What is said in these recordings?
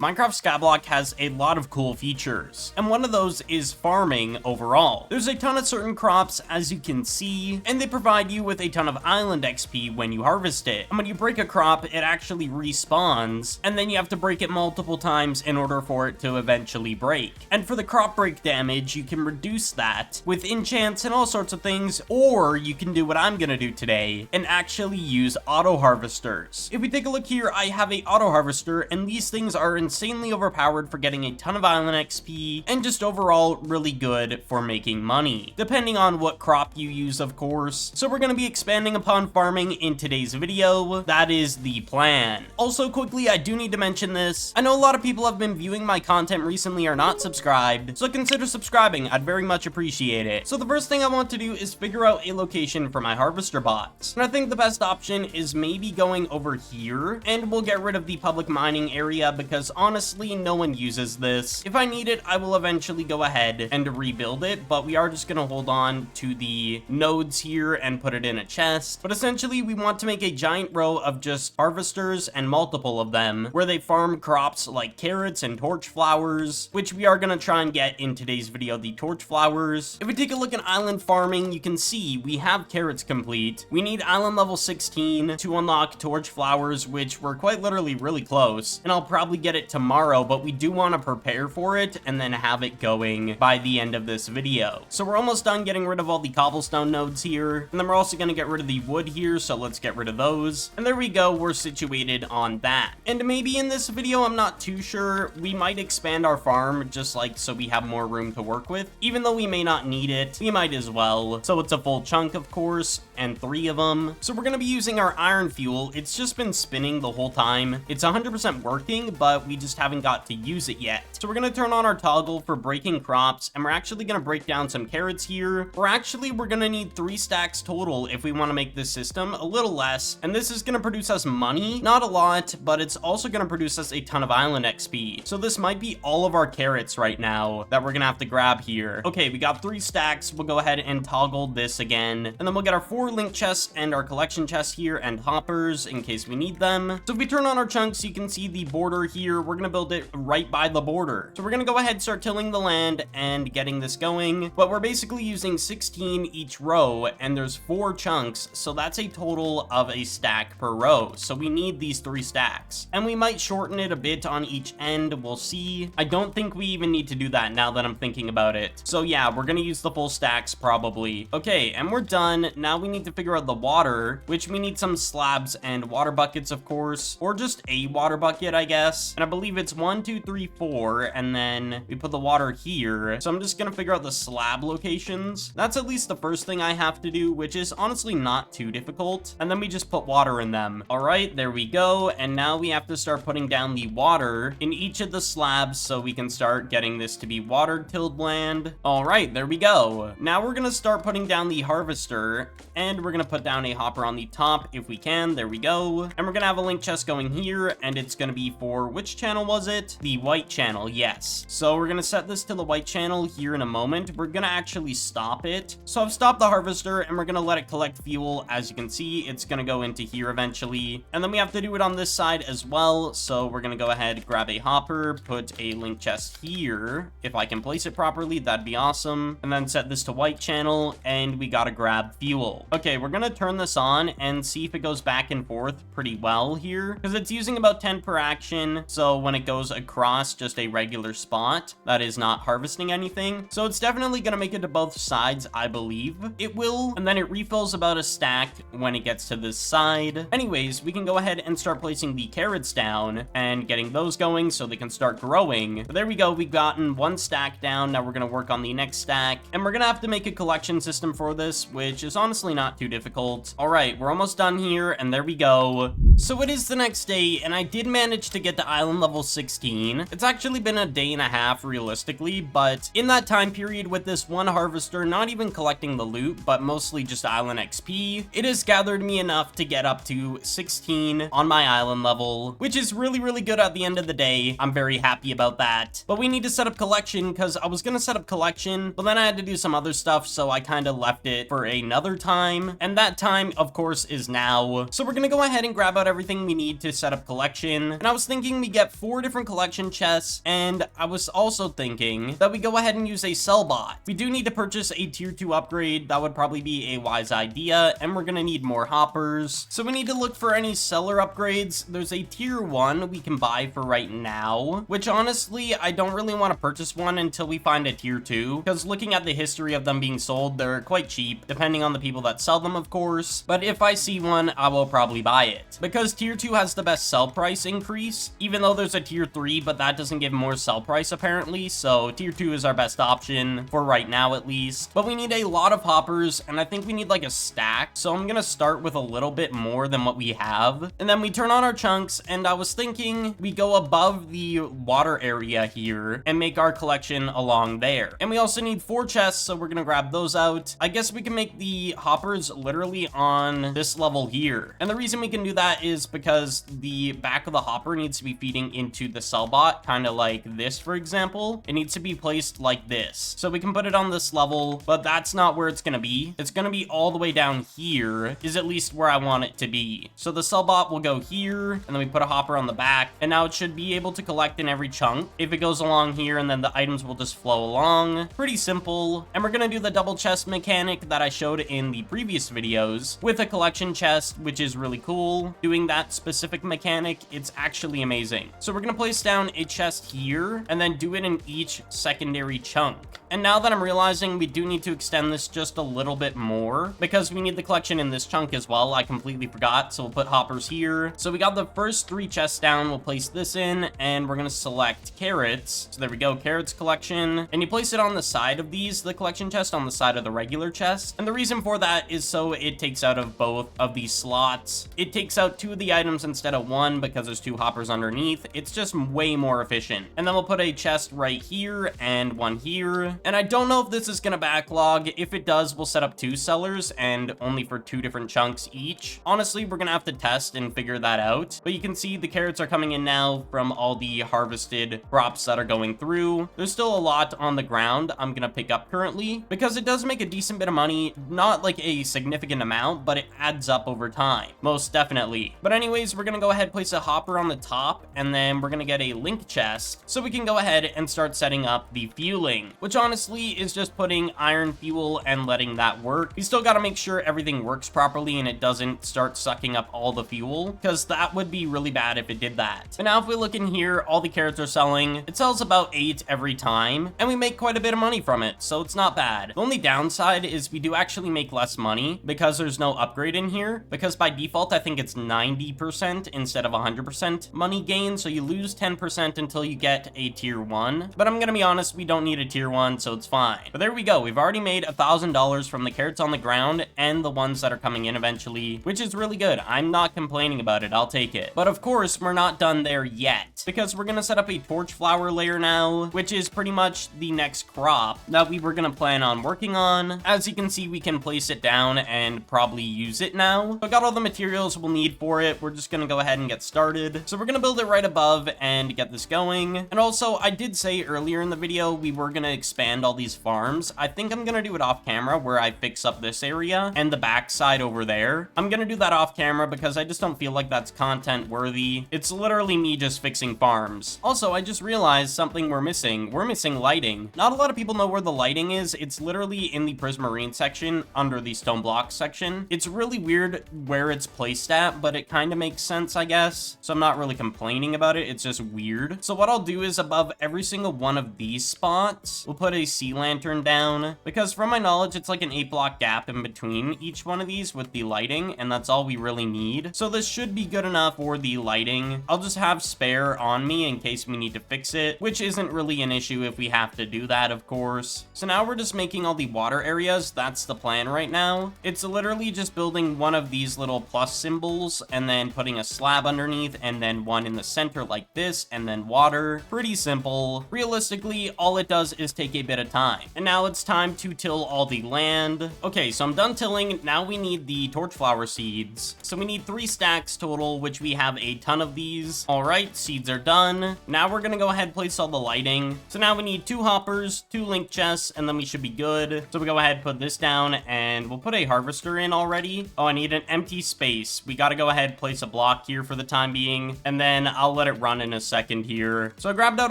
Minecraft Skyblock has a lot of cool features, and one of those is farming overall. There's a ton of certain crops, as you can see, and they provide you with a ton of island XP when you harvest it. And when you break a crop, it actually respawns, and then you have to break it multiple times in order for it to eventually break. And for the crop break damage, you can reduce that with enchants and all sorts of things, or you can do what I'm gonna do today and actually use auto harvesters. If we take a look here, I have a auto harvester, and these things are insanely overpowered for getting a ton of island XP and just overall really good for making money, depending on what crop you use, of course. So we're going to be expanding upon farming in today's video. That is the plan. Also, quickly, I do need to mention this. I know a lot of people have been viewing my content recently are not subscribed, so consider subscribing. I'd very much appreciate it. So the first thing I want to do is figure out a location for my harvester bots. And I think the best option is maybe going over here, and we'll get rid of the public mining area because honestly, no one uses this. If I need it, I will eventually go ahead and rebuild it, but we are just gonna hold on to the nodes here and put it in a chest. But essentially, we want to make a giant row of just harvesters and multiple of them, where they farm crops like carrots and torch flowers, which we are gonna try and get in today's video, the torch flowers. If we take a look at island farming, you can see we have carrots complete. We need island level 16 to unlock torch flowers, which we're quite literally really close, and I'll probably get it tomorrow, but we do want to prepare for it and then have it going by the end of this video. So we're almost done getting rid of all the cobblestone nodes here, and then we're also going to get rid of the wood here, so let's get rid of those. And there we go, we're situated on that. And maybe in this video, I'm not too sure, we might expand our farm just like so we have more room to work with. Even though we may not need it, we might as well. So it's a full chunk, of course, and 3 of them. So we're going to be using our iron fuel. It's just been spinning the whole time. It's 100% working, but we just haven't got to use it yet. So we're going to turn on our toggle for breaking crops, and we're actually going to break down some carrots here. We're going to need 3 stacks total if we want to make this system a little less, and this is going to produce us money, not a lot, but it's also going to produce us a ton of island XP. So this might be all of our carrots right now that we're going to have to grab here. Okay, we got 3 stacks. We'll go ahead and toggle this again, and then we'll get our 4 link chests and our collection chests here and hoppers in case we need them. So if we turn on our chunks, you can see the border here. We're going to build it right by the border. So we're going to go ahead and start tilling the land and getting this going, but we're basically using 16 each row, and there's 4 chunks, so that's a total of a stack per row. So we need these 3 stacks, and we might shorten it a bit on each end. We'll see. I don't think we even need to do that now that I'm thinking about it. So yeah, we're going to use the full stacks probably. Okay, and we're done. Now we need to figure out the water, which we need some slabs and water buckets, of course, or just a water bucket, I guess. And I believe it's 1, 2, 3, 4, and then we put the water here. So I'm just gonna figure out the slab locations. That's at least the first thing I have to do, which is honestly not too difficult. And then we just put water in them. All right, there we go. And now we have to start putting down the water in each of the slabs so we can start getting this to be watered tilled land. All right, there we go. Now we're gonna start putting down the harvester, and we're gonna put down a hopper on the top if we can. There we go. And we're gonna have a link chest going here, and it's gonna be for which channel was it? The white channel, yes. So we're gonna set this to the white channel here in a moment. We're gonna actually stop it. So I've stopped the harvester, and we're gonna let it collect fuel. As you can see, it's gonna go into here eventually. And then we have to do it on this side as well. So we're gonna go ahead, grab a hopper, put a link chest here. If I can place it properly, that'd be awesome. And then set this to white channel, and we gotta grab fuel. Okay, we're gonna turn this on and see if it goes back and forth pretty well here, because it's using about 10 per action. So when it goes across just a regular spot, that is not harvesting anything. So it's definitely gonna make it to both sides, I believe it will. And then it refills about a stack when it gets to this side. Anyways, we can go ahead and start placing the carrots down and getting those going so they can start growing. But there we go, we've gotten 1 stack down. Now we're gonna work on the next stack, and we're gonna have to make a collection system for this, which is honestly not too difficult. All right, we're almost done here, and there we go. So it is the next day, and I did manage to get to island level 16. It's actually been a day and a half realistically, but in that time period with this one harvester, not even collecting the loot, but mostly just island XP, it has gathered me enough to get up to 16 on my island level, which is really, really good at the end of the day. I'm very happy about that. But we need to set up collection, because I was gonna set up collection, but then I had to do some other stuff, so I kind of left it for another time. And that time, of course, is now. So we're gonna go ahead and grab out everything we need to set up collection. And I was thinking we get get 4 different collection chests, and I was also thinking that we go ahead and use a sell bot. We do need to purchase a tier 2 upgrade. That would probably be a wise idea, and we're gonna need more hoppers. So we need to look for any seller upgrades. There's a tier 1 we can buy for right now, which honestly, I don't really want to purchase one until we find a tier 2, because looking at the history of them being sold, they're quite cheap, depending on the people that sell them, of course. But if I see one, I will probably buy it. Because tier 2 has the best sell price increase, even though there's a tier 3, but that doesn't give more sell price apparently, so tier 2 is our best option, for right now at least. But we need a lot of hoppers, and I think we need like a stack, so I'm gonna start with a little bit more than what we have. And then we turn on our chunks, and I was thinking we go above the water area here and make our collection along there. And we also need 4 chests, so we're gonna grab those out. I guess we can make the hoppers literally on this level here. And the reason we can do that is because the back of the hopper needs to be feeding into the sell bot, kind of like this, for example. It needs to be placed like this. So we can put it on this level, but that's not where it's gonna be. It's gonna be all the way down here, is at least where I want it to be. So the sell bot will go here, and then we put a hopper on the back, and now it should be able to collect in every chunk if it goes along here, and then the items will just flow along. Pretty simple. And we're gonna do the double chest mechanic that I showed in the previous videos with a collection chest, which is really cool. Doing that specific mechanic, it's actually amazing. So we're gonna place down a chest here, and then do it in each secondary chunk. And now that I'm realizing we do need to extend this just a little bit more, because we need the collection in this chunk as well. I completely forgot, so we'll put hoppers here. So we got the first 3 chests down. We'll place this in, and we're gonna select carrots. So there we go, carrots collection. And you place it on the side of these, the collection chest, on the side of the regular chest. And the reason for that is so it takes out of both of these slots. It takes out 2 of the items instead of 1 because there's 2 hoppers underneath. It's just way more efficient. And then we'll put a chest right here and 1 here. And I don't know if this is gonna backlog. If it does, we'll set up 2 sellers and only for 2 different chunks each. Honestly, we're gonna have to test and figure that out. But you can see the carrots are coming in now from all the harvested crops that are going through. There's still a lot on the ground I'm gonna pick up currently because it does make a decent bit of money. Not like a significant amount, but it adds up over time. Most definitely. But anyways, we're gonna go ahead and place a hopper on the top, and then we're gonna get a link chest so we can go ahead and start setting up the fueling, which honestly is just putting iron fuel and letting that work. We still got to make sure everything works properly and it doesn't start sucking up all the fuel, because that would be really bad if it did that. But now if we look in here, all the carrots are selling. It sells about 8 every time, and we make quite a bit of money from it, so it's not bad. The only downside is we do actually make less money because there's no upgrade in here, because by default I think it's 90% instead of 100% money gain, so you lose 10% until you get a tier 1. But I'm gonna be honest, we don't need a tier 1, so it's fine. But there we go. We've already made $1,000 from the carrots on the ground and the ones that are coming in eventually, which is really good. I'm not complaining about it. I'll take it. But of course, we're not done there yet, because we're gonna set up a torch flower layer now, which is pretty much the next crop that we were gonna plan on working on. As you can see, we can place it down and probably use it now. So I got all the materials we'll need for it. We're just gonna go ahead and get started. So we're gonna build it right above and get this going. And also, I did say earlier in the video we were gonna expand all these farms. I think I'm gonna do it off camera where I fix up this area and the backside over there. I'm gonna do that off camera because I just don't feel like that's content worthy. It's literally me just fixing farms. Also, I just realized something we're missing. We're missing lighting. Not a lot of people know where the lighting is. It's literally in the Prismarine section under the stone blocks section. It's really weird where it's placed at, but it kind of makes sense, I guess. So I'm not really complaining about it. It's just weird. So what I'll do is above every single one of these spots, we'll put a sea lantern down, because from my knowledge, it's like an 8-block gap in between each one of these with the lighting, and that's all we really need. So this should be good enough for the lighting. I'll just have spare on me in case we need to fix it, which isn't really an issue if we have to do that, of course. So now we're just making all the water areas. That's the plan right now. It's literally just building one of these little plus symbols and then putting a slab underneath and then one in the center like this and then water. Pretty simple. Realistically, all it does is take a bit of time. And now it's time to till all the land. Okay, so I'm done tilling. Now we need the torchflower seeds. So we need 3 stacks total, which we have a ton of these. All right, seeds are done. Now we're gonna go ahead and place all the lighting. So now we need 2 hoppers, 2 link chests, and then we should be good. So we go ahead and put this down, and we'll put a harvester in already. Oh, I need an empty space. We gotta go ahead and place a block here for the time being, and then I'll let it run in a second here. So I grabbed out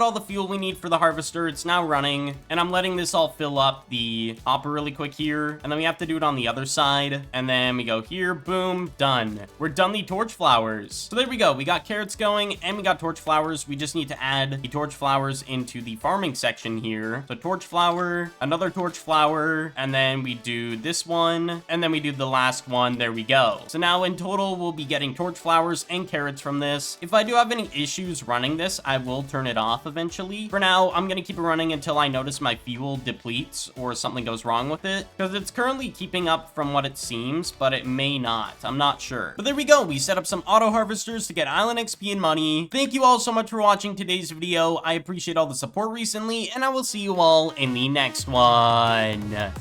all the fuel we need for the harvester. It's now running, and I'm letting this all fill up the hopper really quick here. And then we have to do it on the other side. And then we go here, boom, done. We're done the torch flowers. So there we go. We got carrots going and we got torch flowers. We just need to add the torch flowers into the farming section here. So torch flower, another torch flower, and then we do this one, and then we do the last one. There we go. So now in total, we'll be getting torch flowers and carrots from this. If I do have any issues running this, I will turn it off eventually. For now, I'm gonna keep it running until I notice my fuel depletes or something goes wrong with it, because it's currently keeping up from what it seems, but it may not. I'm not sure. But there we go. We set up some auto harvesters to get island XP and money. Thank you all so much for watching today's video. I appreciate all the support recently, and I will see you all in the next one.